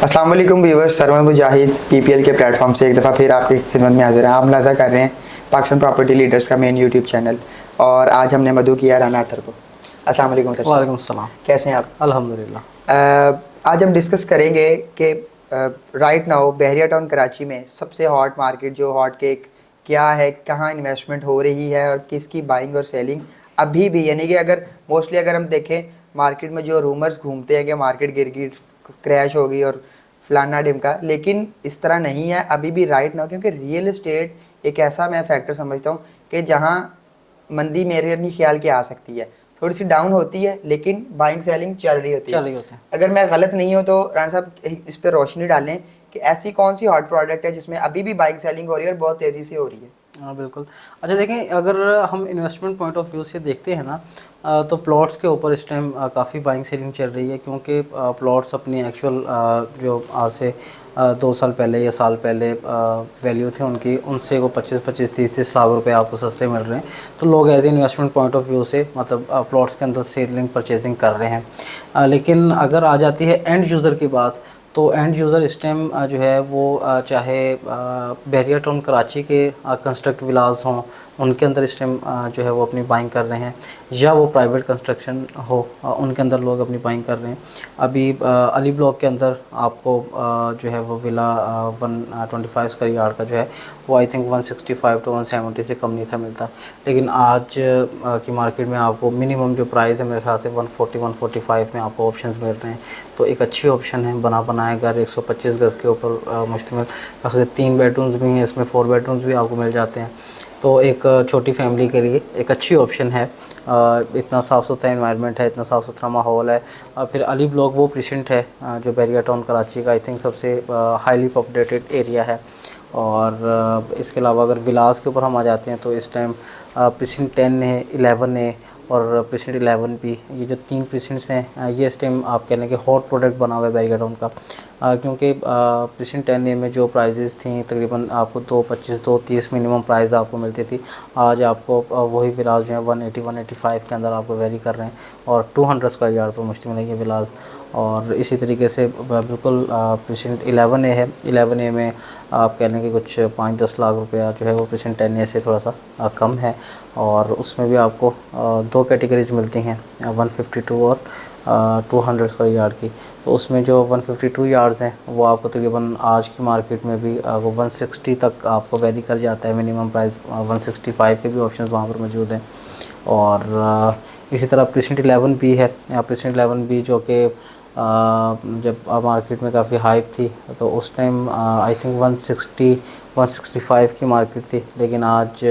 अस्सलाम वालेकुम व्यूअर्स, सरवन मुजाहिद पीपीएल के प्लेटफॉर्म से एक दफ़ा फिर आपकी खिदमत में हाजिर हैं। आप मलाज़ा कर रहे हैं पाकिस्तान प्रॉपर्टी लीडर्स का मेन यूट्यूब चैनल, और आज हमने मधु किया राना अतर को। अस्सलाम वालेकुम सर। वालेकुम सलाम। कैसे हैं आप? अल्हम्दुलिल्लाह। आज हम डिस्कस करेंगे कि राइट नाउ बहरिया टाउन कराची में सबसे हॉट मार्केट जो हॉट केक क्या है, कहाँ इन्वेस्टमेंट हो रही है और किसकी बाइंग और सेलिंग अभी भी, यानी कि अगर मोस्टली अगर हम देखें मार्केट में जो रूमर्स घूमते हैं कि मार्केट गिर क्रैश होगी और फलाना ढिमका, लेकिन इस तरह नहीं है अभी भी राइट नाउ, क्योंकि रियल एस्टेट एक ऐसा मैं फैक्टर समझता हूँ कि जहाँ मंदी मेरे नहीं ख्याल की आ सकती है, थोड़ी सी डाउन होती है लेकिन बाइंग सेलिंग चल रही होती है। क्या रही होते हैं? अगर मैं गलत नहीं हूँ तो राना साहब इस पर रोशनी डालें कि ऐसी कौन सी हॉट प्रोडक्ट है जिसमें अभी भी बाइंग सेलिंग हो रही है और बहुत तेज़ी से हो रही है। हाँ बिल्कुल। अच्छा देखें, अगर हम इन्वेस्टमेंट पॉइंट ऑफ व्यू से देखते हैं ना, तो प्लॉट्स के ऊपर इस टाइम काफ़ी बाइंग सेलिंग चल रही है, क्योंकि प्लॉट्स अपनी एक्चुअल जो आज से 2 साल पहले या साल पहले वैल्यू थे उनकी, उनसे वो 25-25, 30-30 लाख रुपए आपको सस्ते मिल रहे हैं। तो लोग as investment point of view से मतलब प्लॉट्स के अंदर सेलिंग परचेजिंग कर रहे हैं। लेकिन अगर आ जाती है एंड यूज़र की बात, तो एंड यूज़र इस टाइम जो है वो चाहे बहरिया टाउन कराची के कंस्ट्रक्ट विलास हों, उनके अंदर इस टाइम जो है वो अपनी बाइंग कर रहे हैं, या वो प्राइवेट कंस्ट्रक्शन हो उनके अंदर लोग अपनी बाइंग कर रहे हैं। अभी अली ब्लॉक के अंदर आपको जो है वो विला 125 स्क्वायर यार्ड का जो है वो आई थिंक 165 to 170 से कम नहीं था मिलता, लेकिन आज की मार्केट में आपको मिनिमम जो प्राइस है मेरे ख्याल से 140-145 में आपको ऑप्शंस मिल रहे हैं। तो एक अच्छी ऑप्शन है। बना बनाया घर 125 गज़ के ऊपर मुश्तमिल, 3 बेडरूम्स भी हैं इसमें, 4 बेडरूम्स भी आपको मिल जाते हैं। तो एक छोटी फैमिली के लिए एक अच्छी ऑप्शन है। इतना साफ़ सुथरा एनवायरनमेंट है, इतना साफ़ सुथरा माहौल है। फिर अली ब्लॉक वो प्रेजेंट है जो बहरिया टाउन कराची का आई थिंक सबसे हाईली पॉपुलेटेड एरिया है। और इसके अलावा अगर विलास के ऊपर हम आ जाते हैं तो इस टाइम प्रेसिडेंट 10 है, 11 है और प्रेसिडेंट 11 भी, ये जो 3 प्रेसिडेंट्स हैं ये इस टाइम आप कह लें कि हॉट प्रोडक्ट बना हुआ है बहरिया टाउन का। क्योंकि प्रेसिडेंट 10 ए में जो प्राइजेस थी तकरीबन आपको 225 230 मिनिमम प्राइस आपको मिलती थी, आज आपको वही विलास जो है 180-185 के अंदर आपको वेरी कर रहे हैं, और 200 स्क्वायर यार्ड पर मुश्तमिल है ये विलास। और इसी तरीके से बिल्कुल प्रेसिडेंट 11 ए है, 11 ए में आप कह लें कि कुछ 5-10 लाख रुपया जो है वो प्रेसिडेंट 10 ए से थोड़ा सा कम है, और उसमें भी आपको 2 कैटेगरीज मिलती हैं, 152 और 200 स्क्वायर यार्ड की। तो उसमें जो 152 यार्ड्स हैं वो आपको तकरीबन आज की मार्केट में भी वो 160 तक आपको वैरी कर जाता है। मिनिमम प्राइस 165 के भी ऑप्शंस वहाँ पर मौजूद हैं। और इसी तरह प्रेसिडेंट 11 भी है, प्रेसिडेंट 11 भी जो कि जब मार्केट में काफ़ी हाइप थी तो उस टाइम आई थिंक 160-165 की मार्केट थी, लेकिन आज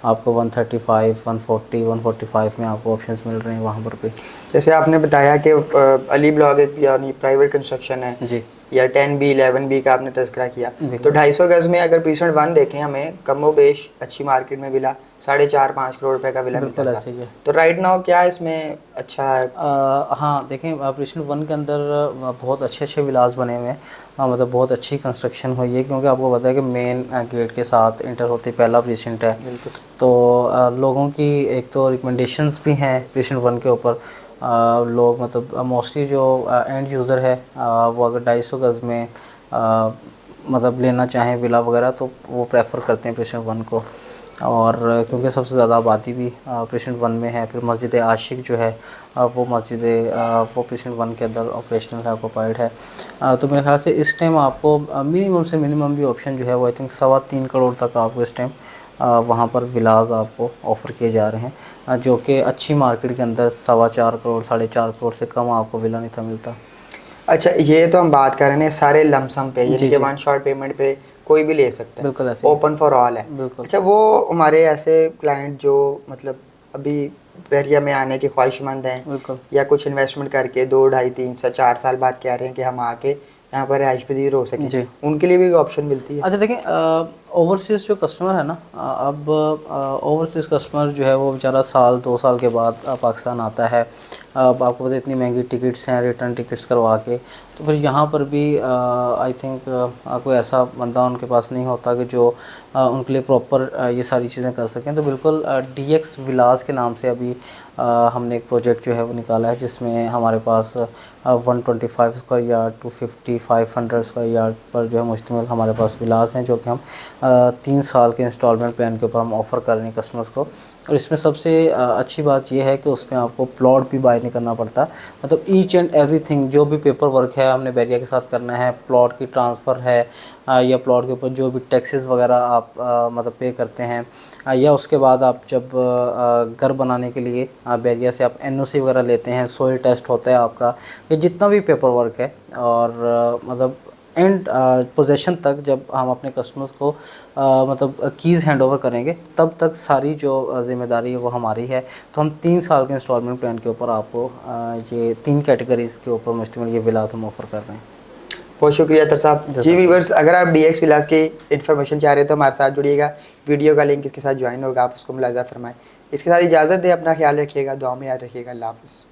आपको 135, 140, 145 में आपको ऑप्शंस मिल रहे हैं वहाँ पर भी। जैसे आपने बताया कि अली ब्लॉक एक यानी प्राइवेट कंस्ट्रक्शन है जी, या 10B 11B का आपने तज़किरा किया, तो बिल्कुल 250 गज़ में अगर प्रीसेंट 1 देखें हमें कमो बेश अच्छी मार्केट में विला 4.5-5 करोड़ रुपए का विला मिलता बिल्कुल था। ऐसे ही है। तो राइट नाउ क्या इसमें अच्छा है? हाँ देखें, प्रेसिडेंट 1 के अंदर बहुत अच्छे अच्छे विलास बने हुए हैं। मतलब बहुत अच्छी कंस्ट्रक्शन हुई है, क्योंकि आपको पता है कि मेन गेट के साथ इंटर होते पहला प्रेसिडेंट है। बिल्कुल। तो लोगों की एक तो रिकमेंडेशंस भी हैं प्रेसिडेंट 1 के ऊपर। लोग मतलब मोस्टली जो एंड यूज़र है वो अगर 250 गज़ में मतलब लेना चाहें विला वगैरह तो वो प्रेफर करते हैं प्रेसिडेंट 1 को। और क्योंकि सबसे ज़्यादा आबादी भी प्रेसिडेंट 1 में है। फिर मस्जिद आशिक जो है वो मस्जिद वो प्रेसिडेंट 1 के अंदर ऑपरेशनल है, ऑक्यूपाइड है। तो मेरे ख्याल से इस टाइम आपको मिनिमम से मिनिमम भी ऑप्शन जो है वो आई थिंक 3.25 करोड़ तक आपको इस टाइम वहाँ पर विलास आपको ऑफ़र किए जा रहे हैं, जो कि अच्छी मार्केट के अंदर 4.25 करोड़ 4.5 करोड़ से कम आपको विला नहीं था मिलता। अच्छा, ये तो हम बात कर रहे हैं सारे लमसम पे, यानी जी कि जी, 1 शॉट पेमेंट पे कोई भी ले सकता है, बिल्कुल ऐसे ही ओपन फॉर ऑल है। बिल्कुल। अच्छा, वो हमारे ऐसे क्लाइंट जो मतलब अभी बहरिया में आने के ख्वाहिशमंद हैं बिल्कुल या कुछ इन्वेस्टमेंट करके 2 ढाई 3 से 4 साल बाद कह रहे हैं कि हम आके यहाँ पर रिहाइश पजीर हो सकें, जी। उनके लिए भी ऑप्शन मिलती है? अच्छा देखें, ओवरसीज़ जो कस्टमर है ना, अब ओवरसीज़ कस्टमर जो है वो बेचारा साल 2 साल के बाद पाकिस्तान आता है। अब आपको पता है इतनी महंगी टिकट्स हैं रिटर्न टिकट्स करवा के, तो फिर यहाँ पर भी आई थिंक कोई ऐसा बंदा उनके पास नहीं होता कि जो उनके लिए प्रॉपर ये सारी चीज़ें कर सकें। तो बिल्कुल DX विलास के नाम से अभी हमने एक प्रोजेक्ट जो है वो निकाला है, जिसमें हमारे पास 125 square yard to 500 square yard पर जो है मुश्तमिल हमारे पास विलास हैं, जो कि हम 3 साल के इंस्टॉलमेंट प्लान के ऊपर हम ऑफ़र कर रहे हैं कस्टमर्स को। और इसमें सबसे अच्छी बात यह है कि उसमें आपको प्लॉट भी बाय नहीं करना पड़ता, मतलब ईच एंड एवरीथिंग जो भी पेपर वर्क है हमने बैरिया के साथ करना है, प्लॉट की ट्रांसफ़र है या प्लॉट के ऊपर जो भी टैक्सेस वगैरह आप मतलब पे करते हैं, या उसके बाद आप जब घर बनाने के लिए बैरिया से आप NOC वगैरह लेते हैं, सोइल टेस्ट होता है आपका, ये जितना भी पेपर वर्क है, और मतलब एंड पोजेशन तक जब हम अपने कस्टमर्स को मतलब कीज़ हैंड ओवर करेंगे, तब तक सारी जो ज़िम्मेदारी है वो हमारी है। तो हम 3 साल के इंस्टॉलमेंट प्लान के ऊपर आपको ये 3 कैटेगरीज़ के ऊपर मुश्तमिल ये विलास हम ऑफ़र कर रहे हैं। बहुत शुक्रिया अतर साहब। जी व्यूअर्स, अगर आप DX विलास की इन्फॉर्मेशन चाह रहे हैं तो हमारे साथ जुड़िएगा, वीडियो का लिंक इसके साथ ज्वाइन होगा, आप उसको मुलाजा फरमाएं। इसके साथ इजाज़त दें, अपना ख्याल रखिएगा, दुआ में याद रखिएगा। अल्लाह हाफ़िज़।